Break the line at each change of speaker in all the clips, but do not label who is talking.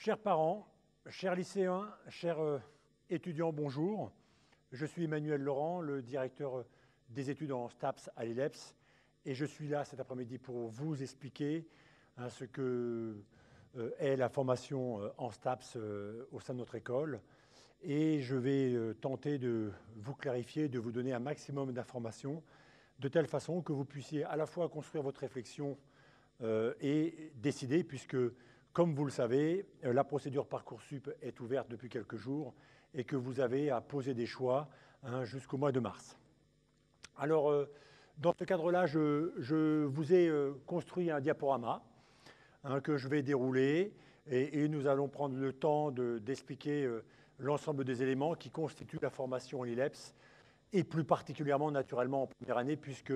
Chers parents, chers lycéens, chers étudiants, bonjour. Je suis Emmanuel Laurent, le directeur des études en STAPS à l'ILEPS, et je suis là cet après-midi pour vous expliquer ce que est la formation en STAPS au sein de notre école. Et je vais tenter de vous clarifier, de vous donner un maximum d'informations, de telle façon que vous puissiez à la fois construire votre réflexion et décider, puisque, comme vous le savez, la procédure Parcoursup est ouverte depuis quelques jours et que vous avez à poser des choix jusqu'au mois de mars. Alors, dans ce cadre-là, je vous ai construit un diaporama que je vais dérouler et nous allons prendre le temps d'expliquer l'ensemble des éléments qui constituent la formation en ILEPS et plus particulièrement, naturellement, en première année, puisque,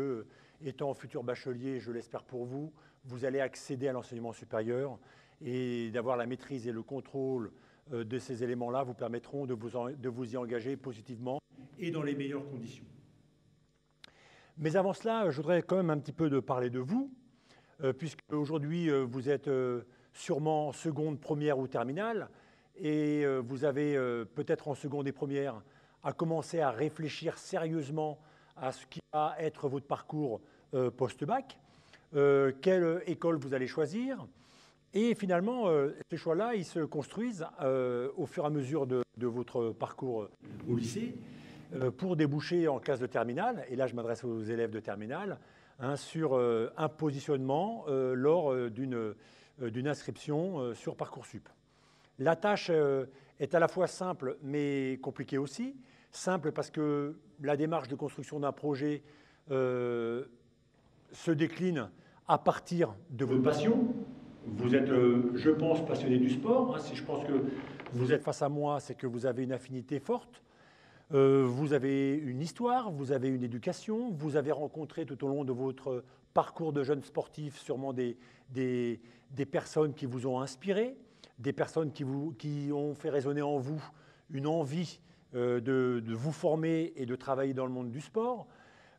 étant futur bachelier, je l'espère pour vous, vous allez accéder à l'enseignement supérieur et d'avoir la maîtrise et le contrôle de ces éléments-là vous permettront de vous y engager positivement et dans les meilleures conditions. Mais avant cela, je voudrais quand même un petit peu parler de vous, puisque aujourd'hui, vous êtes sûrement en seconde, première ou terminale, et vous avez peut-être en seconde et première à commencer à réfléchir sérieusement à ce qui va être votre parcours post-bac, quelle école vous allez choisir. Et finalement, ces choix-là, ils se construisent au fur et à mesure de votre parcours au lycée pour déboucher en classe de terminale, et là je m'adresse aux élèves de terminale, sur un positionnement lors d'une inscription sur Parcoursup. La tâche est à la fois simple mais compliquée aussi. Simple parce que la démarche de construction d'un projet se décline à partir de votre passion. Vous êtes, je pense, passionné du sport. Si je pense que vous êtes face à moi, c'est que vous avez une affinité forte. Vous avez une histoire, vous avez une éducation, vous avez rencontré tout au long de votre parcours de jeune sportif sûrement des personnes qui vous ont inspiré, des personnes qui ont fait résonner en vous une envie de vous former et de travailler dans le monde du sport.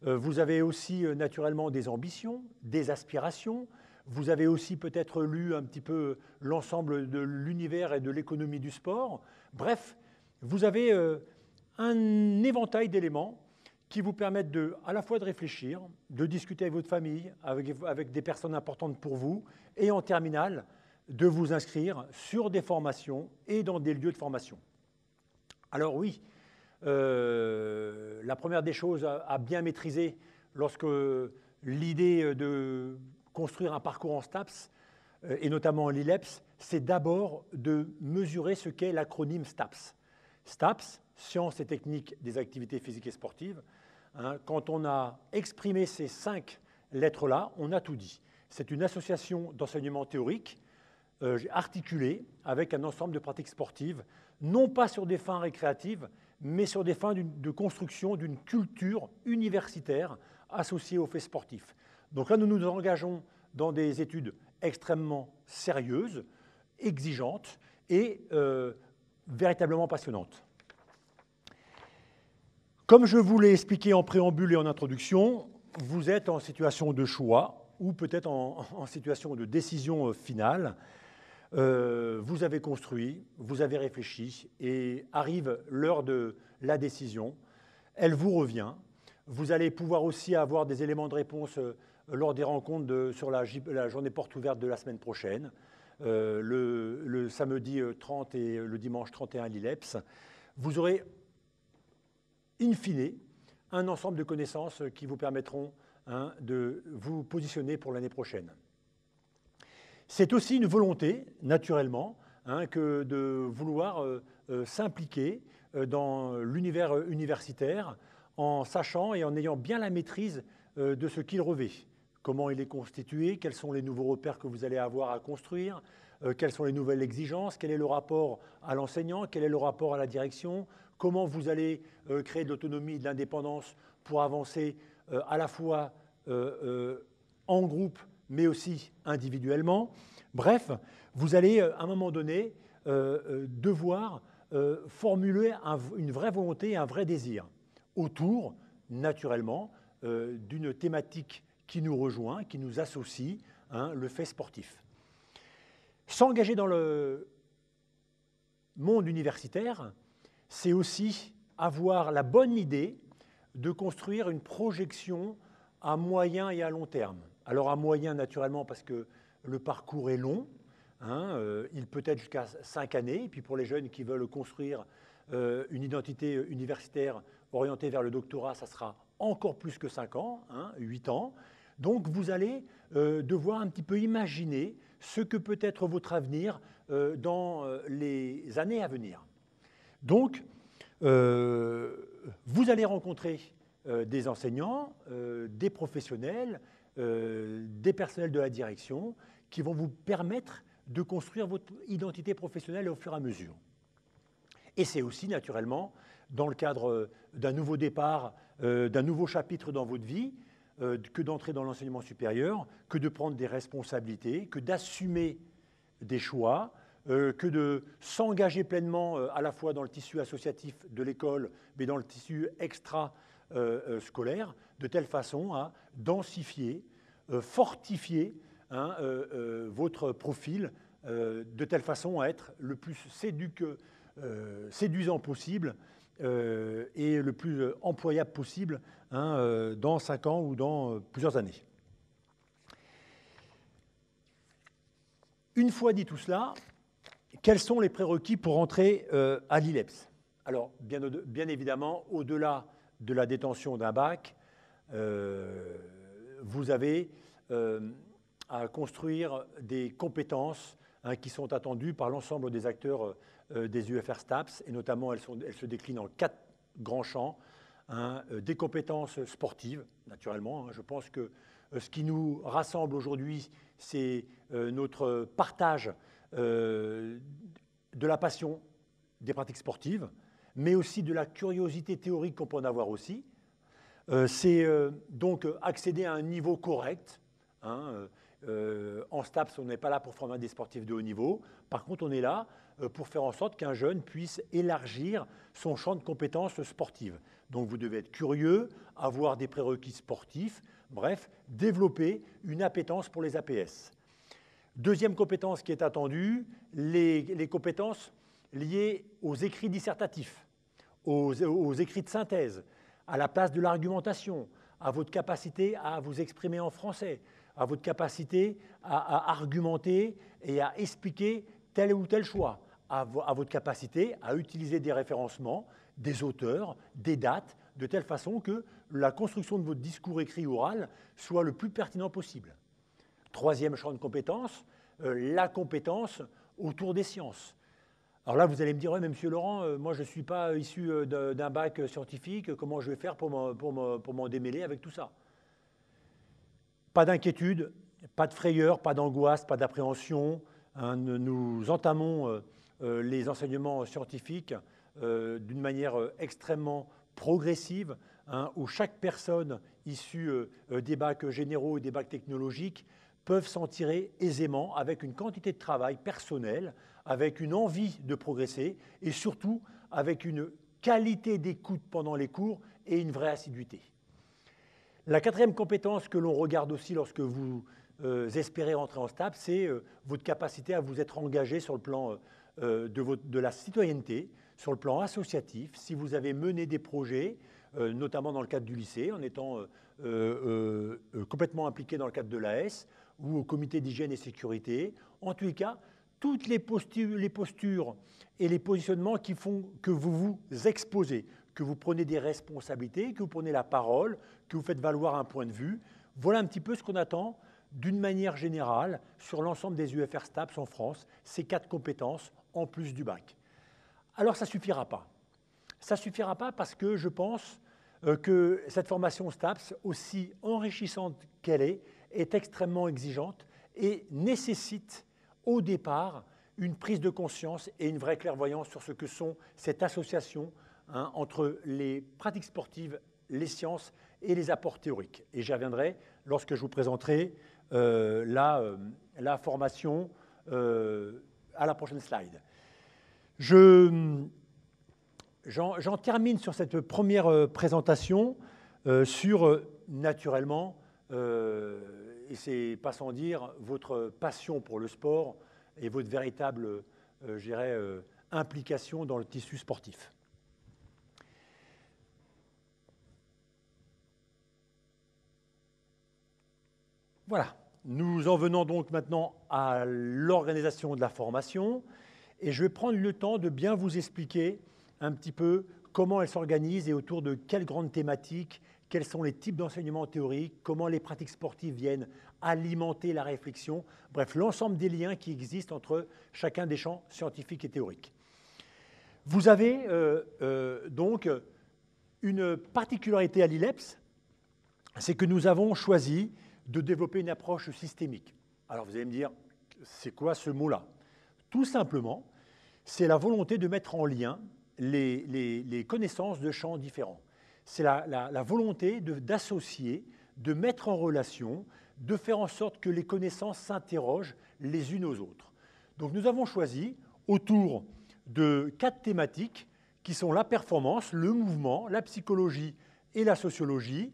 Vous avez aussi naturellement des ambitions, des aspirations. Vous avez aussi peut-être lu un petit peu l'ensemble de l'univers et de l'économie du sport. Bref, vous avez un éventail d'éléments qui vous permettent à la fois de réfléchir, de discuter avec votre famille, avec des personnes importantes pour vous, et en terminale, de vous inscrire sur des formations et dans des lieux de formation. Alors oui, la première des choses à bien maîtriser lorsque l'idée de construire un parcours en STAPS, et notamment en l'ILEPS, c'est d'abord de mesurer ce qu'est l'acronyme STAPS. STAPS, Sciences et techniques des activités physiques et sportives. Quand on a exprimé ces 5 lettres-là, on a tout dit. C'est une association d'enseignement théorique articulée avec un ensemble de pratiques sportives, non pas sur des fins récréatives, mais sur des fins de construction d'une culture universitaire associée aux faits sportifs. Donc là, nous nous engageons dans des études extrêmement sérieuses, exigeantes et véritablement passionnantes. Comme je vous l'ai expliqué en préambule et en introduction, vous êtes en situation de choix ou peut-être en situation de décision finale. Vous avez construit, vous avez réfléchi et arrive l'heure de la décision. Elle vous revient. Vous allez pouvoir aussi avoir des éléments de réponse lors des rencontres sur la journée porte ouverte de la semaine prochaine, le samedi 30 et le dimanche 31 à l'ILEPS. Vous aurez in fine, un ensemble de connaissances qui vous permettront de vous positionner pour l'année prochaine. C'est aussi une volonté, naturellement, que de vouloir s'impliquer dans l'univers universitaire en sachant et en ayant bien la maîtrise de ce qu'il revêt. Comment il est constitué, quels sont les nouveaux repères que vous allez avoir à construire, quelles sont les nouvelles exigences, quel est le rapport à l'enseignant, quel est le rapport à la direction, comment vous allez créer de l'autonomie et de l'indépendance pour avancer à la fois en groupe, mais aussi individuellement. Bref, vous allez à un moment donné devoir formuler une vraie volonté, un vrai désir autour, naturellement, d'une thématique qui nous rejoint, qui nous associe, le fait sportif. S'engager dans monde universitaire, c'est aussi avoir la bonne idée de construire une projection à moyen et à long terme. Alors à moyen, naturellement, parce que le parcours est long, hein, il peut être jusqu'à 5 années, et puis pour les jeunes qui veulent construire une identité universitaire orientée vers le doctorat, ça sera encore plus que 5 ans, hein, 8 ans. Donc vous allez devoir un petit peu imaginer ce que peut être votre avenir dans les années à venir. Donc, vous allez rencontrer des enseignants, des professionnels, des personnels de la direction qui vont vous permettre de construire votre identité professionnelle au fur et à mesure. Et c'est aussi naturellement dans le cadre d'un nouveau départ, d'un nouveau chapitre dans votre vie, que d'entrer dans l'enseignement supérieur, que de prendre des responsabilités, que d'assumer des choix, que de s'engager pleinement à la fois dans le tissu associatif de l'école, mais dans le tissu extra-scolaire, de telle façon à densifier, fortifier hein, votre profil, de telle façon à être le plus séduisant possible et le plus employable possible hein, dans 5 ans ou dans plusieurs années. Une fois dit tout cela, quels sont les prérequis pour entrer à l'ILEPS? Alors, bien évidemment, au-delà de la détention d'un bac, vous avez à construire des compétences hein, qui sont attendues par l'ensemble des acteurs des UFR STAPS, et notamment elles se déclinent en 4 grands champs. Hein, des compétences sportives, naturellement. Hein, je pense que ce qui nous rassemble aujourd'hui, c'est notre partage de la passion des pratiques sportives, mais aussi de la curiosité théorique qu'on peut en avoir aussi. C'est donc accéder à un niveau correct. Hein, en STAPS, on n'est pas là pour former des sportifs de haut niveau. Par contre, on est là pour faire en sorte qu'un jeune puisse élargir son champ de compétences sportives. Donc vous devez être curieux, avoir des prérequis sportifs, bref, développer une appétence pour les APS. Deuxième compétence qui est attendue, les compétences liées aux écrits dissertatifs, aux écrits de synthèse, à la place de l'argumentation, à votre capacité à vous exprimer en français, à votre capacité à argumenter et à expliquer tel ou tel choix, à votre capacité à utiliser des référencements, des auteurs, des dates, de telle façon que la construction de votre discours écrit oral soit le plus pertinent possible. Troisième champ de compétences, la compétence autour des sciences. Alors là, vous allez me dire, ouais, mais monsieur Laurent, moi je ne suis pas issu d'un bac scientifique, comment je vais faire pour m'en démêler avec tout ça? Pas d'inquiétude, pas de frayeur, pas d'angoisse, pas d'appréhension. Hein, nous entamons les enseignements scientifiques d'une manière extrêmement progressive, hein, où chaque personne issue des bacs généraux et des bacs technologiques peuvent s'en tirer aisément avec une quantité de travail personnel, avec une envie de progresser et surtout avec une qualité d'écoute pendant les cours et une vraie assiduité. La quatrième compétence que l'on regarde aussi lorsque vous espérez rentrer en STAPS, c'est votre capacité à vous être engagé sur le plan de la citoyenneté, sur le plan associatif, si vous avez mené des projets, notamment dans le cadre du lycée, en étant complètement impliqué dans le cadre de l'AS ou au comité d'hygiène et sécurité. En tous les cas, toutes les postures et les positionnements qui font que vous vous exposez, que vous prenez des responsabilités, que vous prenez la parole, que vous faites valoir un point de vue. Voilà un petit peu ce qu'on attend d'une manière générale sur l'ensemble des UFR STAPS en France, ces 4 compétences en plus du bac. Alors ça ne suffira pas. Ça ne suffira pas parce que je pense que cette formation STAPS, aussi enrichissante qu'elle est extrêmement exigeante et nécessite au départ une prise de conscience et une vraie clairvoyance sur ce que sont cette association hein, entre les pratiques sportives, les sciences et les apports théoriques. Et j'y reviendrai lorsque je vous présenterai la formation à la prochaine slide. J'en termine sur cette première présentation sur, naturellement, et c'est pas sans dire, votre passion pour le sport et votre véritable, je dirais, implication dans le tissu sportif. Voilà, nous en venons donc maintenant à l'organisation de la formation et je vais prendre le temps de bien vous expliquer un petit peu comment elle s'organise et autour de quelles grandes thématiques, quels sont les types d'enseignements théoriques, comment les pratiques sportives viennent alimenter la réflexion, bref, l'ensemble des liens qui existent entre chacun des champs scientifiques et théoriques. Vous avez donc une particularité à l'ILEPS, c'est que nous avons choisi de développer une approche systémique. Alors vous allez me dire, c'est quoi ce mot-là? Tout simplement, c'est la volonté de mettre en lien les connaissances de champs différents. C'est la volonté d'associer, de mettre en relation, de faire en sorte que les connaissances s'interrogent les unes aux autres. Donc nous avons choisi, autour de 4 thématiques, qui sont la performance, le mouvement, la psychologie et la sociologie,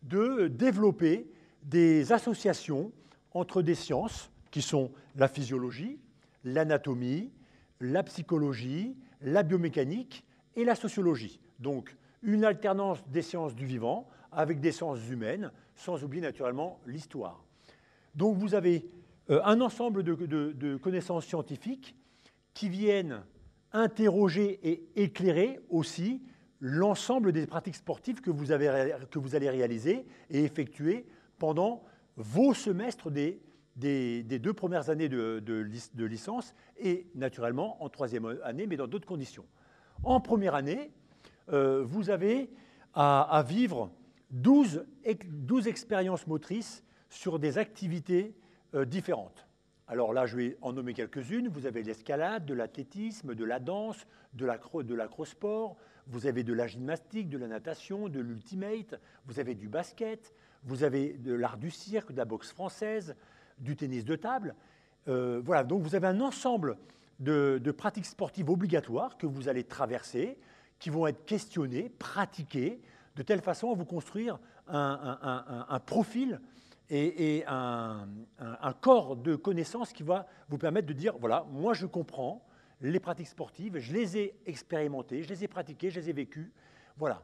de développer des associations entre des sciences qui sont la physiologie, l'anatomie, la psychologie, la biomécanique et la sociologie. Donc, une alternance des sciences du vivant avec des sciences humaines, sans oublier naturellement l'histoire. Donc, vous avez un ensemble de connaissances scientifiques qui viennent interroger et éclairer aussi l'ensemble des pratiques sportives que vous allez réaliser et effectuer pendant vos semestres des 2 premières années de licence et naturellement en 3e année, mais dans d'autres conditions. En première année, vous avez à vivre 12 expériences motrices sur des activités différentes. Alors là, je vais en nommer quelques-unes. Vous avez l'escalade, de l'athlétisme, de la danse, de l'acrosport, vous avez de la gymnastique, de la natation, de l'ultimate, vous avez du basket, vous avez de l'art du cirque, de la boxe française, du tennis de table. Voilà, donc vous avez un ensemble de pratiques sportives obligatoires que vous allez traverser, qui vont être questionnées, pratiquées, de telle façon à vous construire un profil et un corps de connaissances qui va vous permettre de dire, voilà, moi je comprends les pratiques sportives, je les ai expérimentées, je les ai pratiquées, je les ai vécues. Voilà.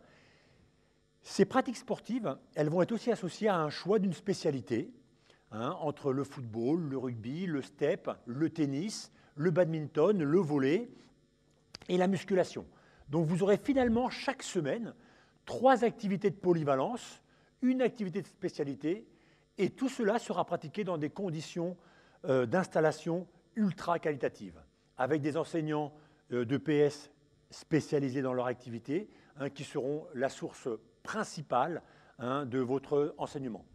Ces pratiques sportives, elles vont être aussi associées à un choix d'une spécialité, entre le football, le rugby, le step, le tennis, le badminton, le volley et la musculation. Donc vous aurez finalement chaque semaine 3 activités de polyvalence, une activité de spécialité, et tout cela sera pratiqué dans des conditions d'installation ultra qualitatives, avec des enseignants de PS spécialisés dans leur activité, qui seront la source principale de votre enseignement.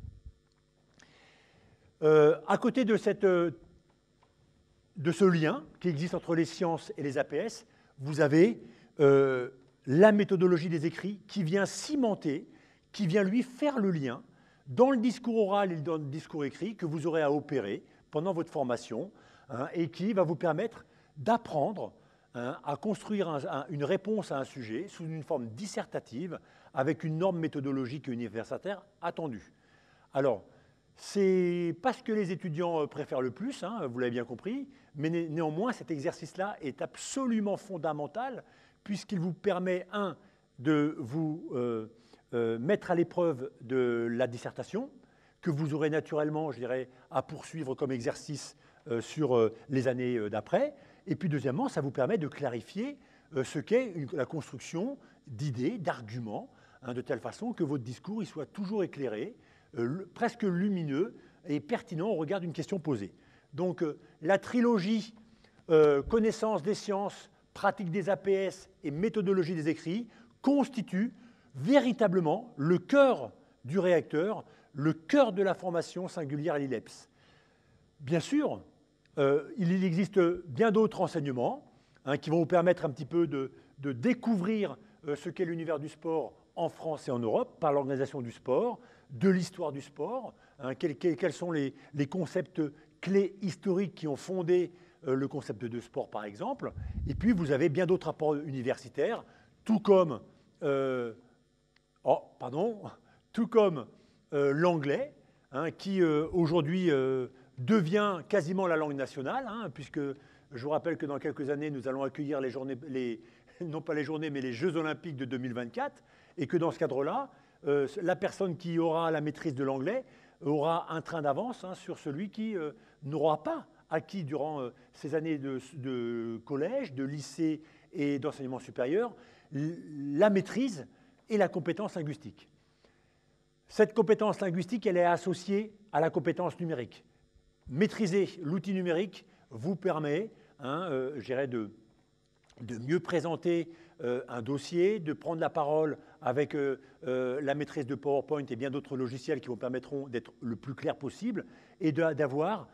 À côté de ce lien qui existe entre les sciences et les APS, vous avez la méthodologie des écrits qui vient cimenter, qui vient lui faire le lien dans le discours oral et dans le discours écrit que vous aurez à opérer pendant votre formation et qui va vous permettre d'apprendre à construire une réponse à un sujet sous une forme dissertative avec une norme méthodologique et universitaire attendue. Alors, c'est pas ce que les étudiants préfèrent le plus, vous l'avez bien compris, mais néanmoins, cet exercice-là est absolument fondamental puisqu'il vous permet, de vous mettre à l'épreuve de la dissertation, que vous aurez naturellement, je dirais, à poursuivre comme exercice sur les années d'après. Et puis deuxièmement, ça vous permet de clarifier ce qu'est la construction d'idées, d'arguments, de telle façon que votre discours il soit toujours éclairé, presque lumineux et pertinent au regard d'une question posée. Donc la trilogie connaissance des sciences, pratique des APS et méthodologie des écrits constitue véritablement le cœur du réacteur, le cœur de la formation singulière à l'ILEPS. Bien sûr, il existe bien d'autres enseignements qui vont vous permettre un petit peu de découvrir ce qu'est l'univers du sport en France et en Europe par l'organisation du sport, de l'histoire du sport, quels sont les concepts clés historiques qui ont fondé le concept de sport par exemple. Et puis vous avez bien d'autres apports universitaires, tout comme l'anglais, qui aujourd'hui devient quasiment la langue nationale, puisque Je vous rappelle que dans quelques années, nous allons accueillir les journées, non pas les journées, mais les Jeux Olympiques de 2024, et que dans ce cadre-là, la personne qui aura la maîtrise de l'anglais aura un train d'avance sur celui qui n'aura pas acquis durant ces années de collège, de lycée et d'enseignement supérieur la maîtrise et la compétence linguistique. Cette compétence linguistique, elle est associée à la compétence numérique. Maîtriser l'outil numérique vous permet, je dirais, de mieux présenter un dossier, de prendre la parole avec la maîtrise de PowerPoint et bien d'autres logiciels qui vous permettront d'être le plus clair possible et d'avoir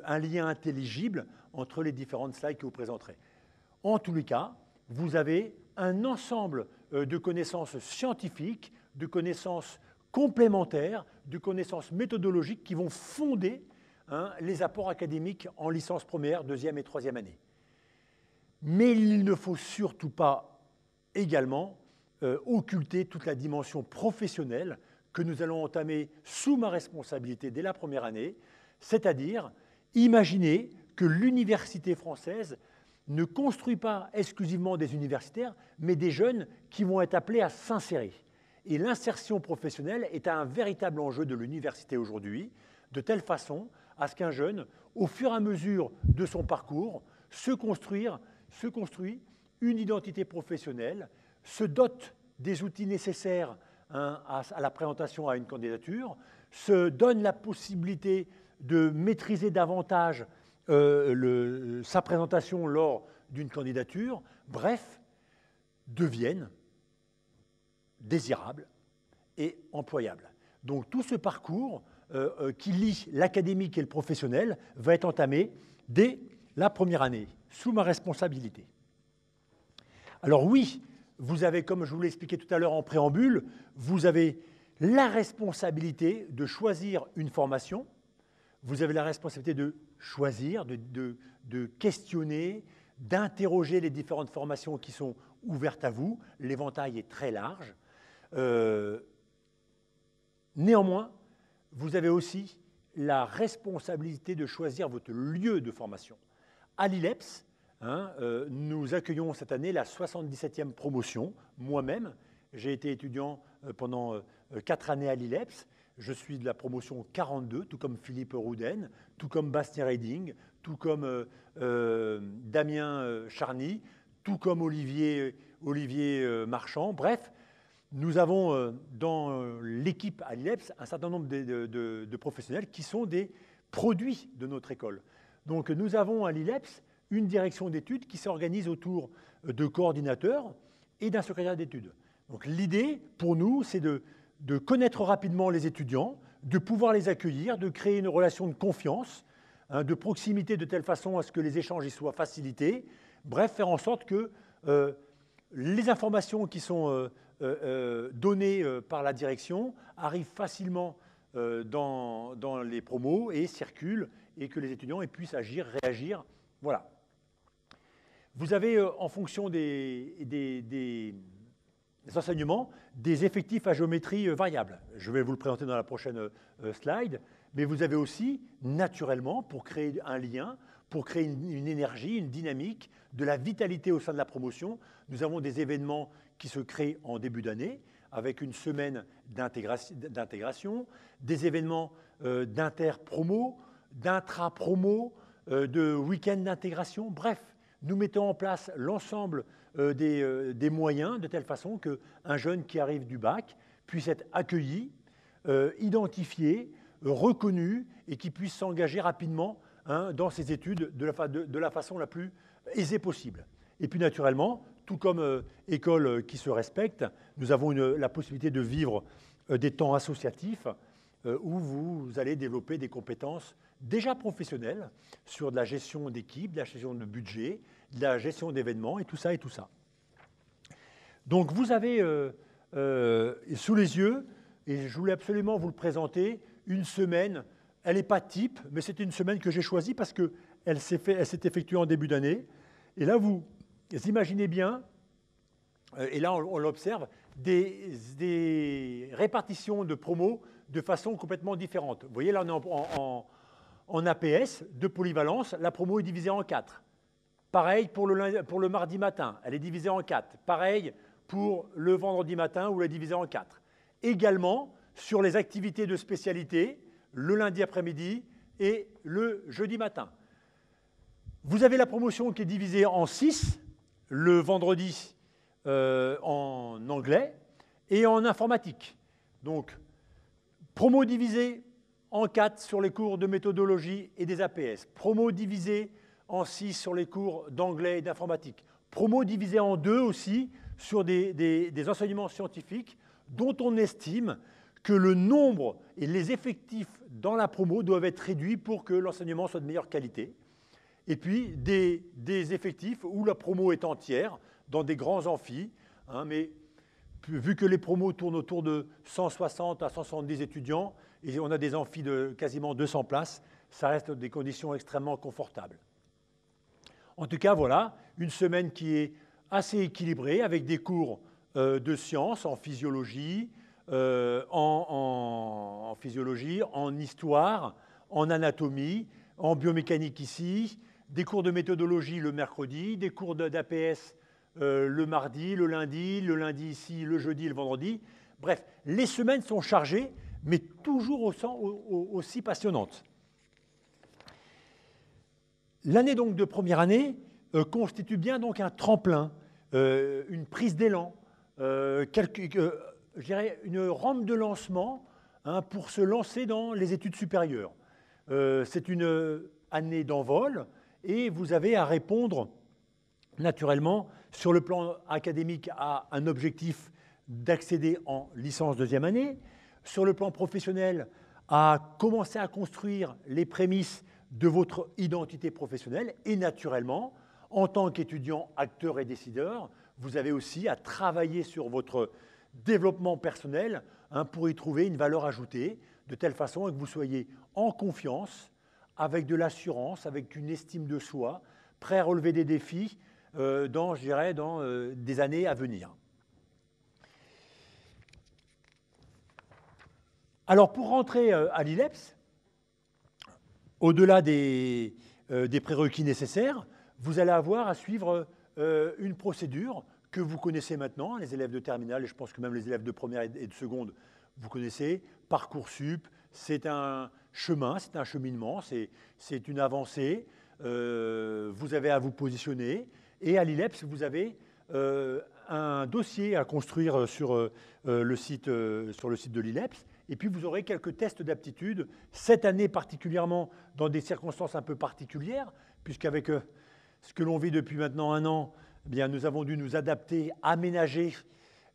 un lien intelligible entre les différentes slides que vous présenterez. En tous les cas, vous avez un ensemble de connaissances scientifiques, de connaissances complémentaires, de connaissances méthodologiques qui vont fonder les apports académiques en licence première, deuxième et troisième année. Mais il ne faut surtout pas également occulter toute la dimension professionnelle que nous allons entamer sous ma responsabilité dès la première année, c'est-à-dire imaginer que l'université française ne construit pas exclusivement des universitaires, mais des jeunes qui vont être appelés à s'insérer. Et l'insertion professionnelle est un véritable enjeu de l'université aujourd'hui, de telle façon à ce qu'un jeune, au fur et à mesure de son parcours, se construit une identité professionnelle, se dote des outils nécessaires à la présentation à une candidature, se donne la possibilité de maîtriser davantage sa présentation lors d'une candidature, bref, deviennent désirables et employables. Donc tout ce parcours qui lie l'académique et le professionnel va être entamé dès la première année, sous ma responsabilité. Alors oui, vous avez, comme je vous l'ai expliqué tout à l'heure en préambule, vous avez la responsabilité de choisir une formation, vous avez la responsabilité de choisir, de questionner, d'interroger les différentes formations qui sont ouvertes à vous. L'éventail est très large. Néanmoins, vous avez aussi la responsabilité de choisir votre lieu de formation. À l'ILEPS, nous accueillons cette année la 77e promotion. Moi-même, j'ai été étudiant pendant 4 années à l'ILEPS. Je suis de la promotion 42, tout comme Philippe Rouden, tout comme Bastien Reding, tout comme Damien Charny, tout comme Olivier Marchand. Bref, nous avons dans l'équipe à l'ILEPS un certain nombre de professionnels qui sont des produits de notre école. Donc nous avons à l'ILEPS une direction d'études qui s'organise autour de coordinateurs et d'un secrétaire d'études. Donc l'idée pour nous, c'est de connaître rapidement les étudiants, de pouvoir les accueillir, de créer une relation de confiance, de proximité de telle façon à ce que les échanges y soient facilités. Bref, faire en sorte que les informations qui sont données par la direction arrivent facilement dans les promos et circulent et que les étudiants puissent agir, réagir. Voilà. Vous avez, en fonction des enseignements, des effectifs à géométrie variable. Je vais vous le présenter dans la prochaine slide, mais vous avez aussi, naturellement, pour créer un lien, pour créer une énergie, une dynamique, de la vitalité au sein de la promotion, nous avons des événements qui se créent en début d'année, avec une semaine d'intégration, des événements d'inter-promo, d'intra-promo, de week-end d'intégration, bref, nous mettons en place l'ensemble des moyens de telle façon qu'un jeune qui arrive du bac puisse être accueilli, identifié, reconnu et qui puisse s'engager rapidement dans ses études de la façon la plus aisée possible. Et puis naturellement, tout comme école qui se respecte, nous avons la possibilité de vivre des temps associatifs où vous allez développer des compétences déjà professionnelles sur de la gestion d'équipe, de la gestion de budget, de la gestion d'événements et tout ça et tout ça. Donc vous avez sous les yeux, et je voulais absolument vous le présenter, une semaine, elle n'est pas type, mais c'était une semaine que j'ai choisie parce qu'elle s'est effectuée en début d'année. Et là, vous imaginez bien, et là on l'observe, des répartitions de promos de façon complètement différente. Vous voyez, là on est en APS de polyvalence, la promo est divisée en 4. Pareil pour le mardi matin, elle est divisée en 4. Pareil pour le vendredi matin où elle est divisée en 4. Également, sur les activités de spécialité, le lundi après-midi et le jeudi matin. Vous avez la promotion qui est divisée en 6, le vendredi en anglais et en informatique. Donc, promo divisée en 4 sur les cours de méthodologie et des APS. Promo divisée en 6 sur les cours d'anglais et d'informatique. Promo divisée en 2 aussi sur des enseignements scientifiques dont on estime que le nombre et les effectifs dans la promo doivent être réduits pour que l'enseignement soit de meilleure qualité. Et puis des effectifs où la promo est entière, dans des grands amphis, hein, mais vu que les promos tournent autour de 160 à 170 étudiants, et on a des amphis de quasiment 200 places, ça reste des conditions extrêmement confortables. En tout cas, voilà, une semaine qui est assez équilibrée, avec des cours de sciences, en physiologie, en histoire, en anatomie, en biomécanique ici, des cours de méthodologie le mercredi, des cours d'APS le mardi, le lundi ici, le jeudi et le vendredi. Bref, les semaines sont chargées, mais toujours aussi passionnantes. L'année donc de première année constitue bien donc un tremplin, une prise d'élan, je dirais une rampe de lancement hein, pour se lancer dans les études supérieures. C'est une année d'envol et vous avez à répondre naturellement sur le plan académique à un objectif d'accéder en licence deuxième année, sur le plan professionnel à commencer à construire les prémices de votre identité professionnelle et naturellement, en tant qu'étudiant, acteur et décideur, vous avez aussi à travailler sur votre développement personnel hein, pour y trouver une valeur ajoutée, de telle façon que vous soyez en confiance, avec de l'assurance, avec une estime de soi, prêt à relever des défis dans des années à venir. Alors, pour rentrer à l'ILEPS, au-delà des prérequis nécessaires, vous allez avoir à suivre une procédure que vous connaissez maintenant, les élèves de terminale, et je pense que même les élèves de première et de seconde, vous connaissez, Parcoursup, c'est un chemin, c'est un cheminement, c'est une avancée, vous avez à vous positionner, et à l'ILEPS, vous avez un dossier à construire sur le site de l'ILEPS, et puis vous aurez quelques tests d'aptitude, cette année particulièrement dans des circonstances un peu particulières, puisqu'avec ce que l'on vit depuis maintenant un an, eh bien, nous avons dû nous adapter, aménager,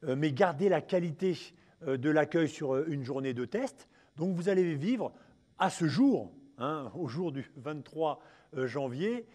mais garder la qualité de l'accueil sur une journée de test. Donc vous allez vivre à ce jour, hein, au jour du 23 janvier,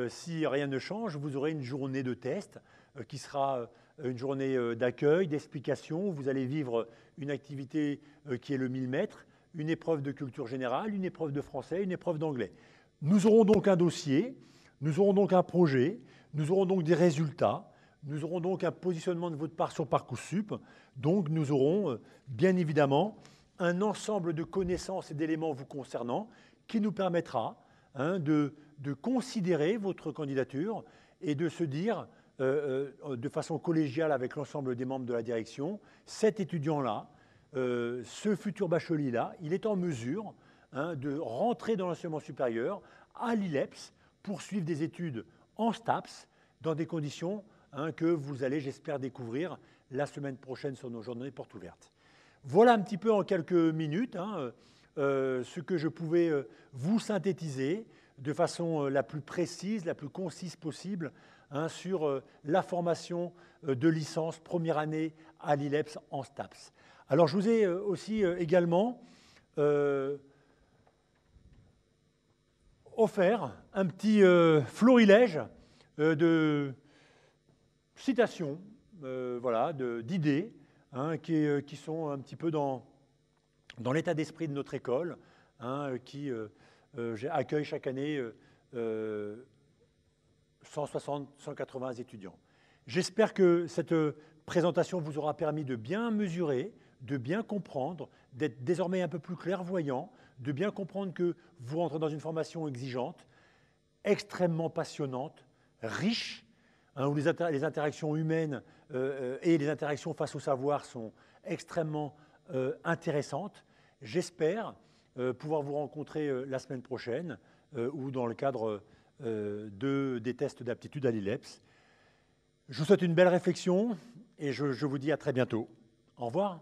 si rien ne change, vous aurez une journée de test qui sera une journée d'accueil, d'explication. Vous allez vivre une activité qui est le 1000 mètres, une épreuve de culture générale, une épreuve de français, une épreuve d'anglais. Nous aurons donc un dossier, nous aurons donc un projet, nous aurons donc des résultats, nous aurons donc un positionnement de votre part sur Parcoursup, donc nous aurons bien évidemment un ensemble de connaissances et d'éléments vous concernant qui nous permettra hein, de considérer votre candidature et de se dire de façon collégiale avec l'ensemble des membres de la direction, cet étudiant-là, ce futur bachelier-là, il est en mesure hein, de rentrer dans l'enseignement supérieur à l'ILEPS pour suivre des études en STAPS dans des conditions hein, que vous allez, j'espère, découvrir la semaine prochaine sur nos journées portes ouvertes. Voilà un petit peu en quelques minutes hein, ce que je pouvais vous synthétiser de façon la plus précise, la plus concise possible hein, sur la formation de licence première année à l'ILEPS en STAPS. Alors je vous ai aussi également offert un petit florilège de citations, voilà, d'idées hein, qui sont un petit peu dans l'état d'esprit de notre école, hein, qui accueille chaque année 160, 180 étudiants. J'espère que cette présentation vous aura permis de bien mesurer, de bien comprendre, d'être désormais un peu plus clairvoyant, de bien comprendre que vous rentrez dans une formation exigeante, extrêmement passionnante, riche, hein, où les interactions humaines et les interactions face au savoir sont extrêmement intéressantes. J'espère pouvoir vous rencontrer la semaine prochaine ou dans le cadre des tests d'aptitude à l'ILEPS. Je vous souhaite une belle réflexion et je vous dis à très bientôt. Au revoir.